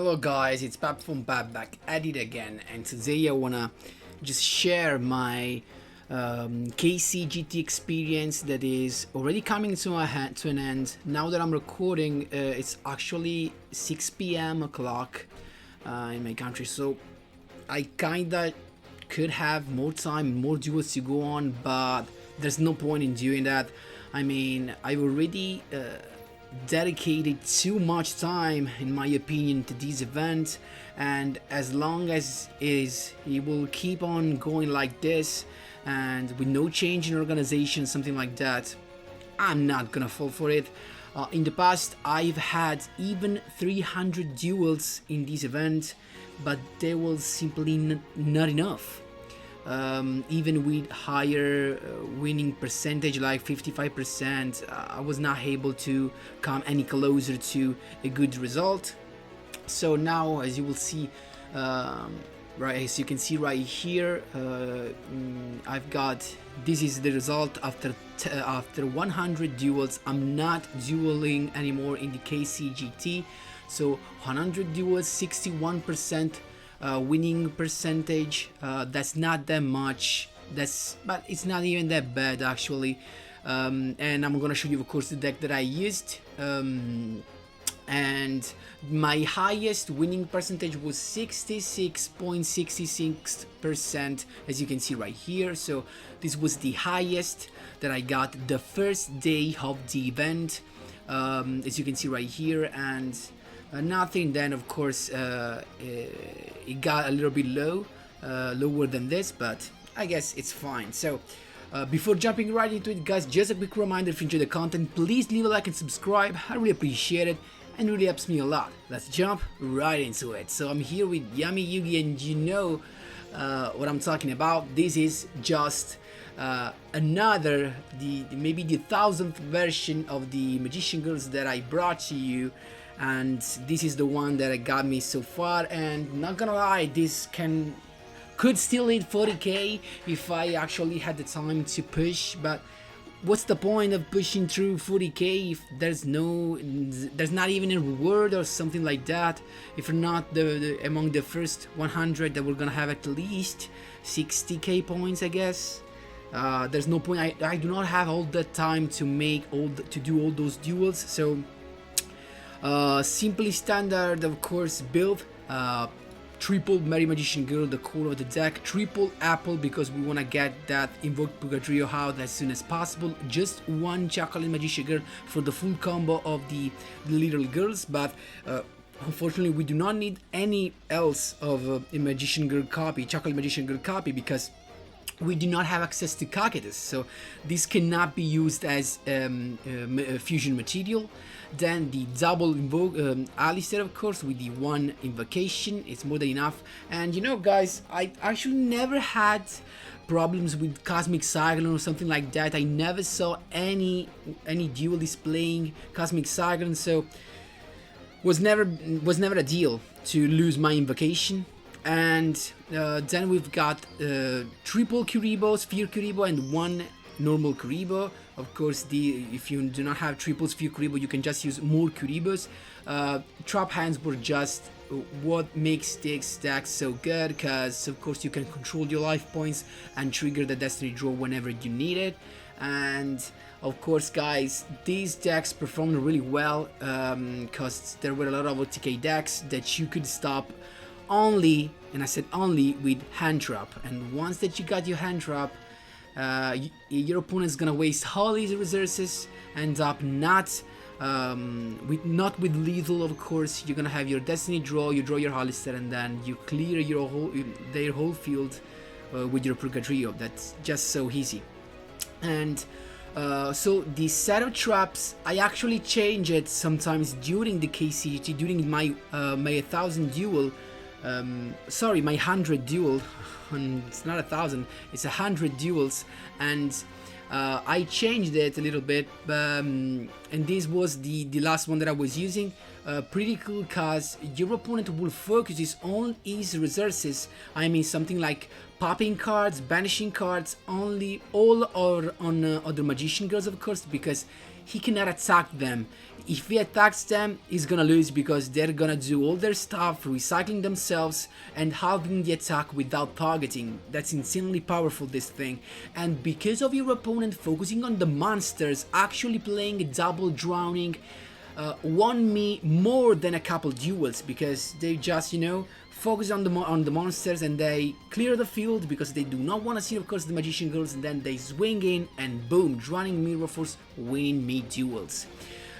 Hello guys, it's Pap from Pap back at it again, and today I wanna just share my KCGT experience that is already coming to an end. Now that I'm recording, it's actually 6 p.m. o'clock in my country, so I kinda could have more time, more duels to go on, but there's no point in doing that. I mean, I've already dedicated too much time, in my opinion, to this event, and as long as it will keep on going like this and with no change in organization, something like that, I'm not gonna fall for it. In the past, I've had even 300 duels in this event, but they were simply not enough. Even with higher winning percentage like 55%, I was not able to come any closer to a good result. So now, as you will see, right, as you can see right here, I've got, this is the result after 100 duels. I'm not dueling anymore in the KCGT, so 100 duels, 61% winning percentage. That's not that much, but it's not even that bad actually. And I'm gonna show you of course the deck that I used, and my highest winning percentage was 66.66%, as you can see right here. So this was the highest that I got the first day of the event, as you can see right here. And nothing then, of course, it got a little bit lower than this, but I guess it's fine. So before jumping right into it, guys, just a quick reminder: if you enjoy the content, please leave a like and subscribe. I really appreciate it and really helps me a lot. Let's jump right into it. So I'm here with Yummy Yugi, and you know what I'm talking about. This is just another, maybe the 1000th version of the Magician Girls that I brought to you, and this is the one that got me so far. And not gonna lie, this could still hit 40k if I actually had the time to push, but what's the point of pushing through 40k if there's not even a reward or something like that? If you're not among the first 100 that we're gonna have at least 60k points, I guess. There's no point. I do not have all the time to do all those duels. So simply standard, of course, build, triple Merry Magician Girl, the core of the deck, triple Apple because we want to get that Invoked Purgatorio out as soon as possible, just one Chocolate Magician Girl for the full combo of the little girls, but unfortunately we do not need any else of a Magician Girl copy, Chocolate Magician Girl copy, because we do not have access to Cocytus, so this cannot be used as fusion material. Then the double Alistair, of course, with the one invocation, it's more than enough. And you know, guys, I actually never had problems with Cosmic Cyclone or something like that. I never saw any duel displaying Cosmic Cyclone, so was never a deal to lose my invocation. And then we've got triple Kuribo, Sphere Kuribo, and one normal Kuribo. Of course, if you do not have triple Sphere Kuribo, you can just use more Kuribos. Trap hands were just what makes this deck so good, because of course you can control your life points and trigger the Destiny Draw whenever you need it. And of course, guys, these decks performed really well because there were a lot of OTK decks that you could stop only, and I said only, with hand trap. And once that you got your hand trap, your opponent's gonna waste all his resources, end up not with lethal, of course. You're gonna have your Destiny Draw, you draw your Hollister, and then you clear their whole field with your Purgatorio. That's just so easy. And so the set of traps, I actually change it sometimes during the KCGT, during my 1000 duel. Sorry, my 100 duel. It's not 1000, it's 100 duels, and I changed it a little bit, and this was the last one that I was using. Pretty cool, cause your opponent will focus on his resources. I mean, something like popping cards, banishing cards, all or on other Magician Girls, of course, because he cannot attack them. if he attacks them, he's gonna lose because they're gonna do all their stuff, recycling themselves and halving the attack without targeting. That's insanely powerful, this thing. And because of your opponent focusing on the monsters, actually playing a double drowning won me more than a couple duels, because they just, you know, focus on the monsters and they clear the field because they do not want to see, of course, the magician girls, and then they swing in and boom, drowning mirror force, winning me duels.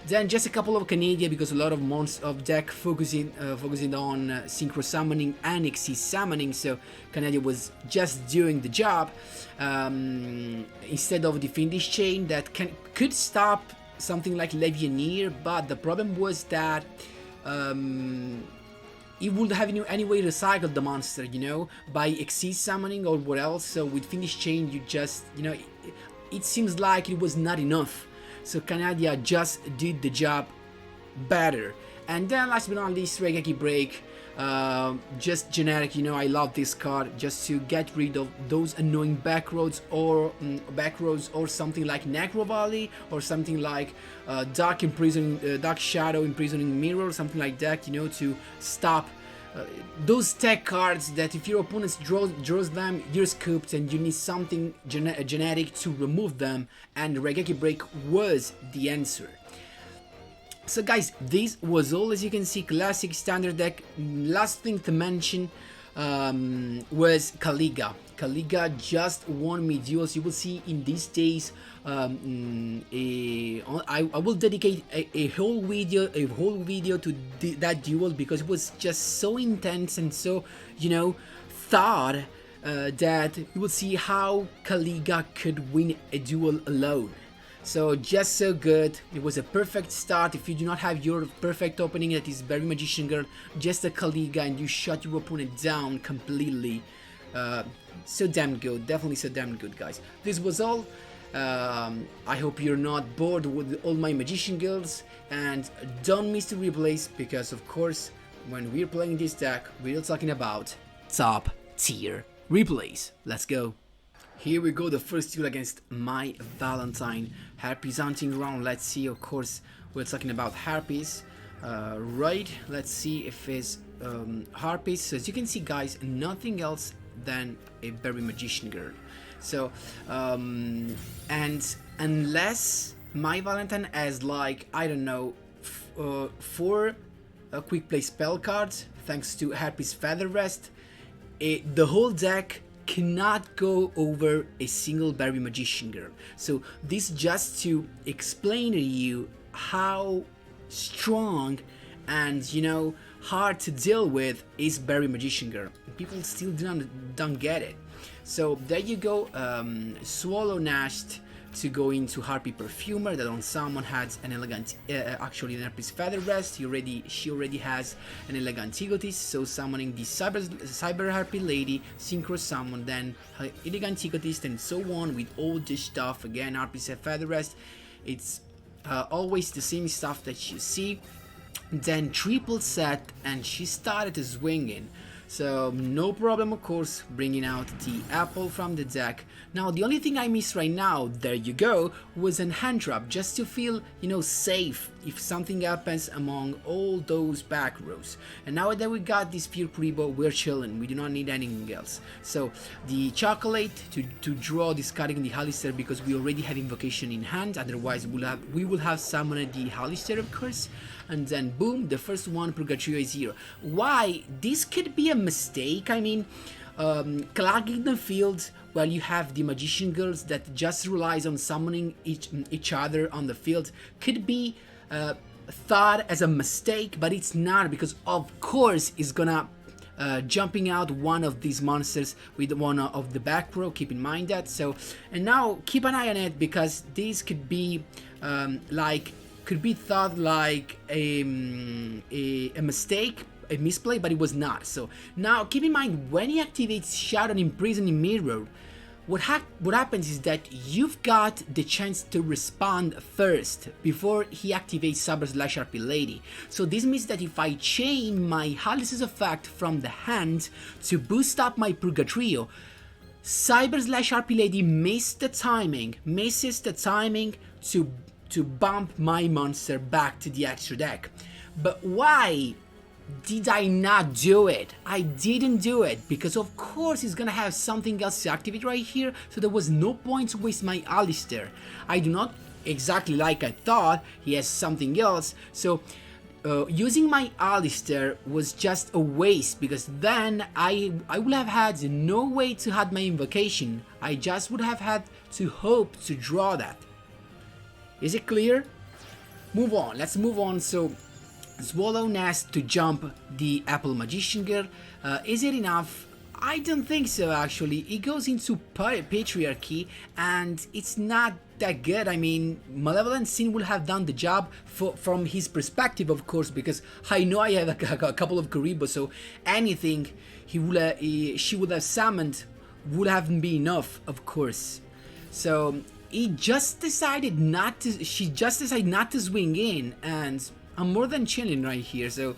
Then just a couple of Canadian, because a lot of deck focusing on synchro summoning and XC summoning, so Canadian was just doing the job instead of the Fiendish Chain that could stop something like Legionnaire, but the problem was that it would have anyway recycled the monster, you know, by XC summoning or what else. So with Fiendish Chain, you just, you know, it seems like it was not enough. So Canada just did the job better. And then last but not least, Regeki Break. Just generic, you know, I love this card just to get rid of those annoying back roads or something like Necro Valley or something like Dark Shadow Imprisoning Mirror, something like that, you know, to stop those tech cards that if your opponent draws them, you're scooped and you need something genetic to remove them, and Regeki Break was the answer. So guys, this was all, as you can see, classic standard deck. Last thing to mention was Caliga. Caliga just won me duels. You will see in these days, I will dedicate a whole video to that duel, because it was just so intense and so, you know, thought that you will see how Caliga could win a duel alone. So just so good. It was a perfect start. If you do not have your perfect opening, that is Berry Magician Girl, just a Caliga, and you shut your opponent down completely. So damn good, definitely so damn good, guys. This was all. I hope you're not bored with all my Magician Girls, and don't miss the replays, because of course when we're playing this deck we're talking about top tier replays. Let's go. Here we go, the first duel against my Valentine. Harpies hunting ground. Let's see, of course, we're talking about Harpies. Right, let's see if it's Harpies. So as you can see, guys, nothing else than a Berry Magician Girl. So, and unless my Valentine has, like, I don't know, 4 quick play spell cards, thanks to Harpies Feather Rest, the whole deck cannot go over a single Berry Magician Girl. So this just to explain to you how strong and, you know, hard to deal with is Berry Magician Girl. People still don't get it. So there you go. Swallow Nest to go into Harpy Perfumer, that on someone has an elegant, actually an Harpy's Feather Rest. She already has an elegant Egotis, so summoning the Cyber Harpy Lady, Synchro Summon, then elegant Egotist, and so on with all this stuff. Again, Harpy's Feather Rest, it's always the same stuff that you see. Then triple set, and she started swinging. So no problem, of course, bringing out the apple from the deck. Now the only thing I miss right now, there you go, was an hand trap, just to feel, you know, safe if something happens among all those back rows. And now that we got this pure Kuribo, we're chilling, we do not need anything else. So the chocolate to draw, discarding the Halister, because we already have invocation in hand, otherwise we will have summoned the Halister, of course. And then boom, the first one, Purgatorio is here. Why? This could be a mistake. I mean, clogging the field while you have the Magician Girls that just relies on summoning each other on the field could be thought as a mistake, but it's not, because of course it's gonna jumping out one of these monsters with one of the back row. Keep in mind that. So, and now keep an eye on it, because this could be could be thought like a mistake, a misplay, but it was not. So now keep in mind, when he activates Shadow and Imprisoning Mirror, what happens is that you've got the chance to respond first before he activates Cyber/Harpy Lady. So this means that if I chain my Halister's effect from the hand to boost up my Purgatorio, Cyber/Harpy Lady misses the timing to to bump my monster back to the extra deck. But why did I not do it? I didn't do it because of course he's gonna have something else to activate right here, so there was no point to waste my Alistair. I do not exactly like I thought, he has something else, so using my Alistair was just a waste because then I would have had no way to have my invocation. I just would have had to hope to draw that. Is it clear? Move on, let's move on. So Swallow Nest to jump the Apple Magician Girl. Is it enough? I don't think so actually. It goes into Patriarchy and it's not that good. I mean, Malevolent Sin will have done the job from his perspective, of course, because I know I have a couple of Kuriboh, so anything she would have summoned would have been enough, of course. So she just decided not to swing in, and I'm more than chilling right here. So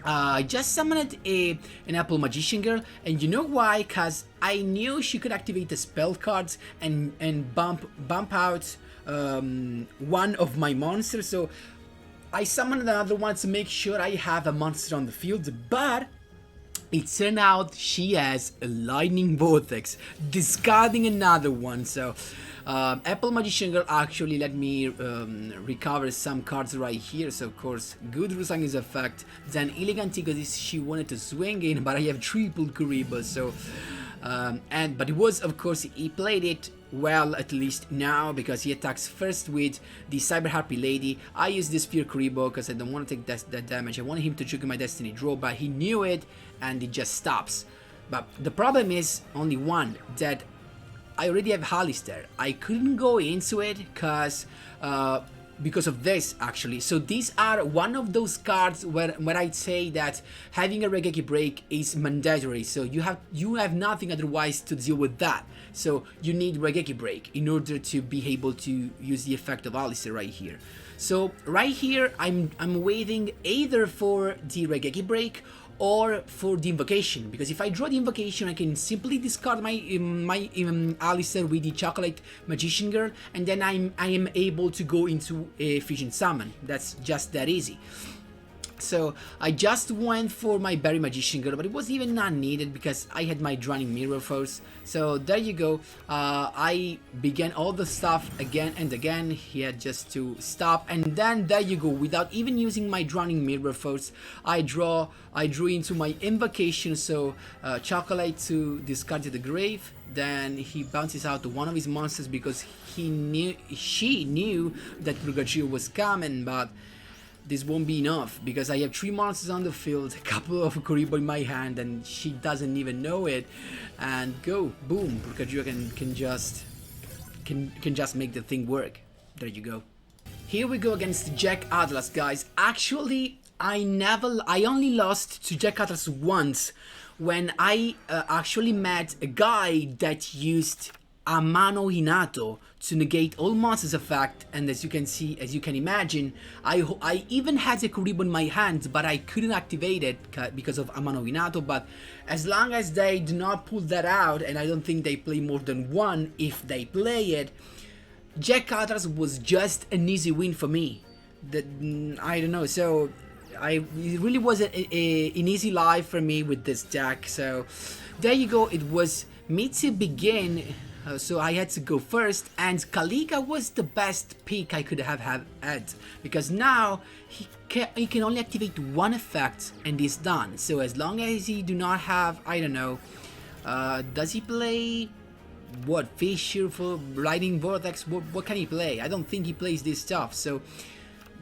I just summoned an Apple Magician Girl, and you know why? Cause I knew she could activate the spell cards and bump out one of my monsters. So I summoned another one to make sure I have a monster on the field, but it turned out she has a Lightning Vortex, discarding another one. So Apple Magician Girl actually let me recover some cards right here. So of course, good Rusangi's effect. Then Elegant because she wanted to swing in, but I have triple Kuriboh. So but it was, of course, he played it well, at least now, because he attacks first with the Cyber Harpy Lady. I use this Fear Kuriboh because I don't want to take that damage. I wanted him to trigger my Destiny Draw, but he knew it and it just stops. But the problem is only one, that I already have Alistair. I couldn't go into it because of this actually. So these are one of those cards where I'd say that having a Regeki break is mandatory. So you have nothing otherwise to deal with that. So you need Regeki break in order to be able to use the effect of Alistair right here. So right here I'm waiting either for the Regeki break or for the invocation, because if I draw the invocation I can simply discard my Alistair with the Chocolate Magician Girl, and then I am able to go into a Fusion Summon. That's just that easy. So I just went for my Berry Magician Girl, but it was even not needed because I had my Drowning Mirror Force. So there you go. I began all the stuff again and again. He had just to stop, and then there you go. Without even using my Drowning Mirror Force, I drew into my invocation. So Chocolate to discard to the grave. Then he bounces out to one of his monsters because she knew that Purgatorio was coming, but this won't be enough because I have 3 monsters on the field, a couple of Kuriboh in my hand, and she doesn't even know it. And go, boom, Purgatorio can just make the thing work. There you go. Here we go against Jack Atlas, guys. Actually, I only lost to Jack Atlas once when I actually met a guy that used Amano Hinato to negate all monsters effect, and as you can imagine, I even had a Kuriboh in my hand, but I couldn't activate it because of Amano Hinato. But as long as they do not pull that out, and I don't think they play more than one, if they play it, Jack Atlas was just an easy win for me. I don't know, so it really was an easy life for me with this deck. So there you go, it was me to begin. So I had to go first, and Kaliga was the best pick I could have had, because now he can only activate one effect and it's done. So as long as he do not have, I don't know, does he play what, Fissure for Lightning Vortex? What can he play? I don't think he plays this stuff. So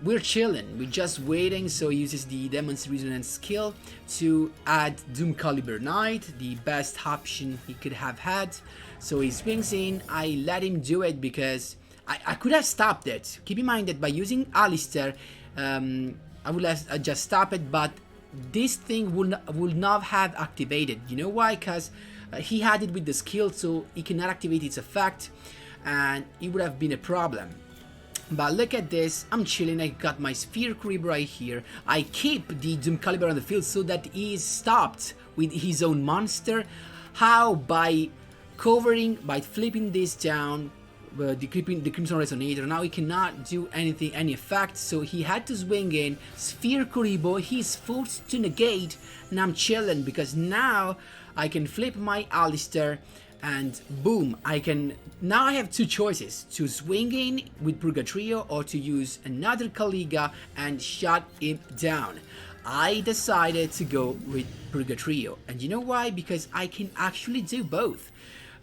we're chilling, we're just waiting. So he uses the Demon's Resonance skill to add Doom Caliber Knight, the best option he could have had. So he swings in, I let him do it because I could have stopped it. Keep in mind that by using Alistair, I would have just stopped it, but this thing would not have activated. You know why? Because he had it with the skill, so he cannot activate its effect, and it would have been a problem. But look at this, I'm chilling, I got my Sphere Kuriboh right here. I keep the Doom Caliber on the field so that he is stopped with his own monster. How? By flipping this down, the Crimson Resonator. Now he cannot do anything, any effect, so he had to swing in Sphere Kuribo. He's forced to negate, and I'm chilling because now I can flip my Alistair, and boom, now I have two choices: to swing in with Purgatrio or to use another Caliga and shut him down. I decided to go with Purgatrio, and you know why? Because I can actually do both.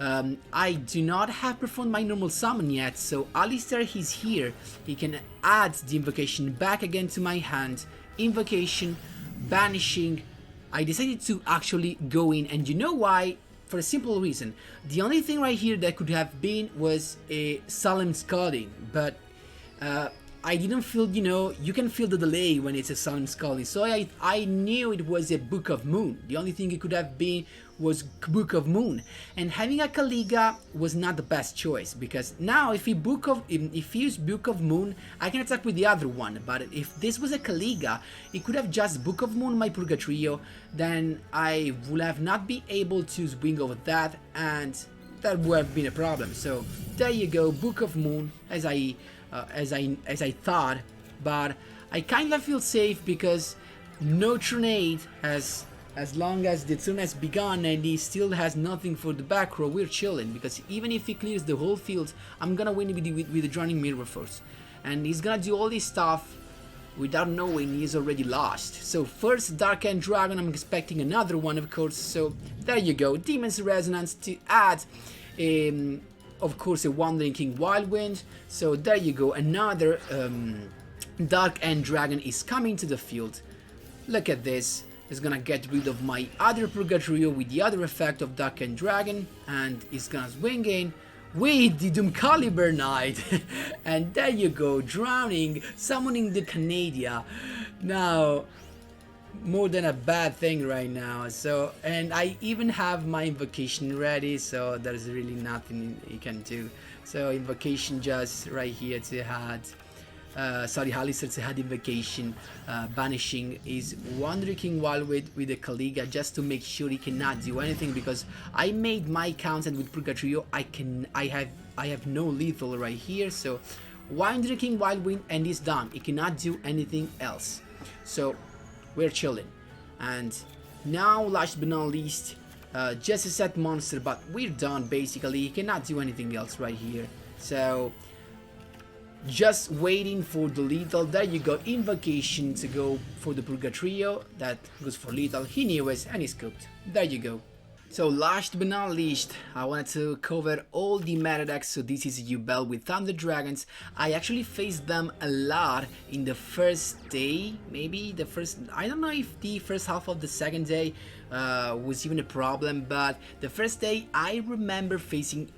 I do not have performed my normal summon yet, so Alistair, he's here. He can add the invocation back again to my hand. Invocation, banishing. I decided to actually go in, and you know why? For a simple reason. The only thing right here that could have been was a Solemn Scalding, but I didn't feel, you can feel the delay when it's a Solemn Scalding, so I knew it was a Book of Moon. The only thing it could have been was Book of Moon, and having a Caliga was not the best choice, because now if he use Book of Moon, I can attack with the other one, but if this was a Caliga, it could have just Book of Moon my Purgatrio, then I would have not been able to swing over that, and that would have been a problem. So there you go, Book of Moon, as I thought, but I kind of feel safe because no Tronade has, as long as the turn has begun and he still has nothing for the back row, we're chilling, because even if he clears the whole field, I'm gonna win with the Drowning Mirror Force, and he's gonna do all this stuff without knowing he's already lost. So first Dark End Dragon, I'm expecting another one, of course, so there you go, Demon's Resonance to add of course a Wandering King Wildwind. So there you go, another Dark End Dragon is coming to the field. Look at this, it's gonna get rid of my other Purgatrio with the other effect of Dark End Dragon, and it's gonna swing in with the Doomcaliber Knight. And there you go, drowning, summoning the Canadia. Now, more than a bad thing right now. So, and I even have my invocation ready, so there's really nothing you can do. So invocation just right here to add Alistair to add invocation, banishing is Wandering King Wildwood with a Caliga, just to make sure he cannot do anything, because I made my content with Purgatrio. I have no lethal right here, so Wandering King Wildwind, and he's done. He cannot do anything else. So we're chilling. And now, last but not least, just a set monster, but we're done basically. He cannot do anything else right here. So just waiting for the lethal. There you go, invocation to go for the Purgatrio. That goes for lethal. He knew it and he scooped. There you go. So last but not least, I wanted to cover all the meta decks. So this is Duel with Thunder Dragons. I actually faced them a lot in the first day, maybe the first, I don't know if the first half of the second day was even a problem, but the first day I remember facing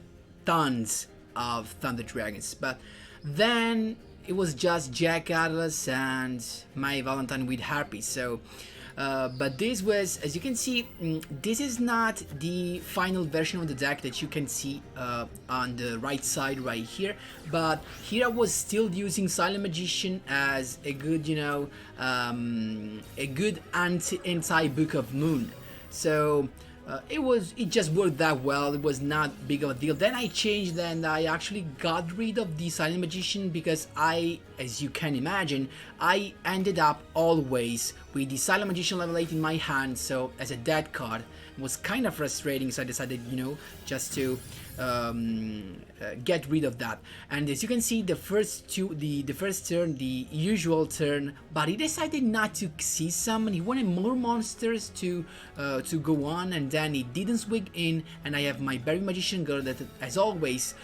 tons of Thunder Dragons, but then it was just Jack Atlas and my Valentine with Harpies. So but this was, as you can see, this is not the final version of the deck that you can see on the right side right here, but here I was still using Silent Magician as a good, a good anti Book of Moon. So it just worked that well. It was not big of a deal. Then I changed and I actually got rid of the Silent Magician because as you can imagine, I ended up always with the Silent Magician level 8 in my hand, so as a dead card. It was kind of frustrating, so I decided, just to get rid of that. And as you can see, the first turn, the usual turn, but he decided not to see summon. He wanted more monsters to go on, and then he didn't swing in, and I have my Berry Magician girl that, as always,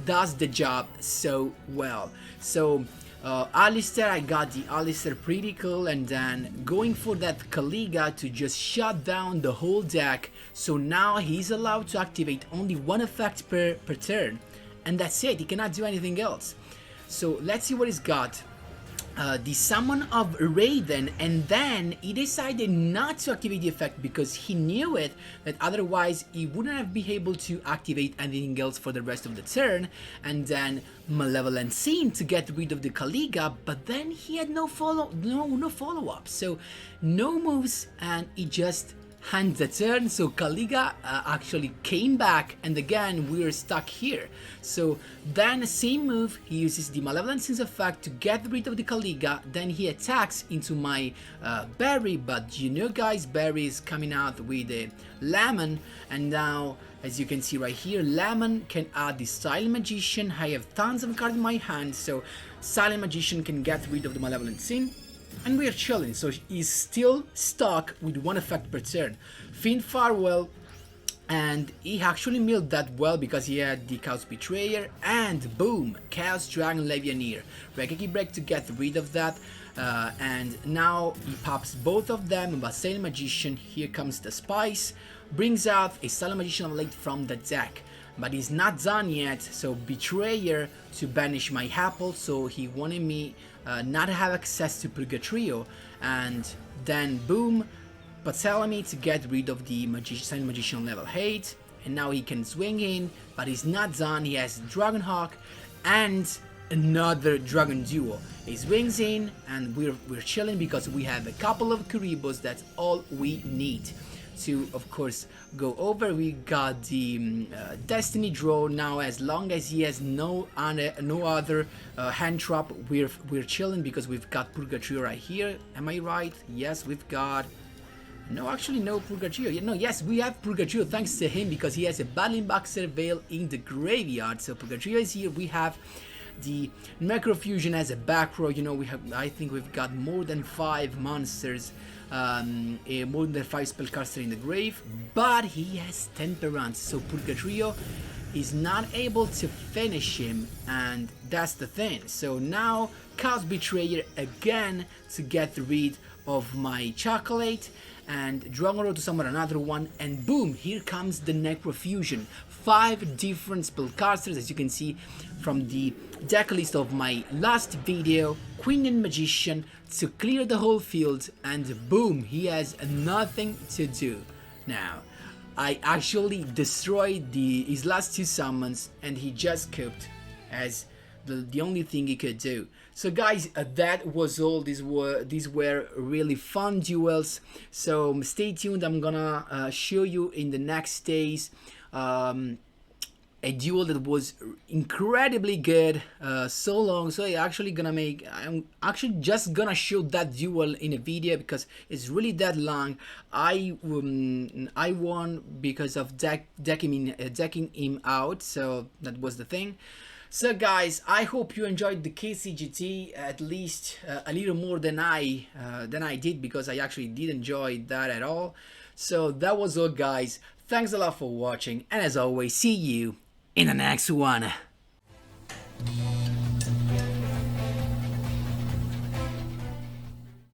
does the job so well. So Alistair, I got the Alistair pretty cool, and then going for that Caliga to just shut down the whole deck. So now he's allowed to activate only one effect per turn, and that's it. He cannot do anything else. So let's see what he's got. The Summon of Raiden, and then he decided not to activate the effect because he knew it, that otherwise he wouldn't have been able to activate anything else for the rest of the turn. And then Malevolent Scene to get rid of the Caliga, but then he had no follow-up, so no moves, and he just hand the turn, so Caliga actually came back, and again we're stuck here. So then same move, he uses the Malevolent Sins effect to get rid of the Caliga, then he attacks into my Barry, but you know guys, Barry is coming out with a Lemon, and now as you can see right here, Lemon can add the Silent Magician. I have tons of cards in my hand, so Silent Magician can get rid of the Malevolent Sin. And we are chilling, so he's still stuck with one effect per turn. Fiend Farewell, and he actually milled that well because he had the Chaos Betrayer, and boom, Chaos Dragon Levianeer. Rekiki Break to get rid of that, and now he pops both of them, but Silent Magician, here comes the Spice, brings out a Silent Magician of Late from the deck. But he's not done yet, so Betrayer to banish my Apple, so he wanted me not have access to Purgatrio, and then boom, Patelami to get rid of the Silent Magician level 8, and now he can swing in, but he's not done. He has Dragonhawk and another Dragon Duel. He swings in, and we're chilling because we have a couple of Kuribos. That's all we need to, of course, go over. We got the Destiny draw now. As long as he has no other hand trap, we're chilling because we've got Purgatrio right here. Am I right? Yes, we've got. No, actually, no Purgatrio. No, yes, we have Purgatrio thanks to him because he has a Battling Boxer Veil in the graveyard. So Purgatrio is here. We have the Necrofusion as a back row. You know, I think we've got more than 5 monsters, more than 5 spellcaster in the grave, but he has Temperance, so Purgatrio is not able to finish him, and that's the thing. So now Chaos Betrayer again to get rid of my Chocolate, and Dragoro to summon another one, and boom, here comes the Necrofusion. 5 different spellcasters, as you can see from the deck list of my last video. Queen and Magician to clear the whole field, and boom, he has nothing to do. Now, I actually destroyed his last 2 summons, and he just cooked as the only thing he could do. So guys, that was all. These were really fun duels, so stay tuned. I'm gonna show you in the next days a duel that was incredibly good, so long, so I'm actually just gonna show that duel in a video because it's really that long. I won because of decking him out, so that was the thing. So guys, I hope you enjoyed the KCGT at least a little more than I did, because I actually did enjoy that at all. So that was all guys, thanks a lot for watching, and as always, see you in the next one.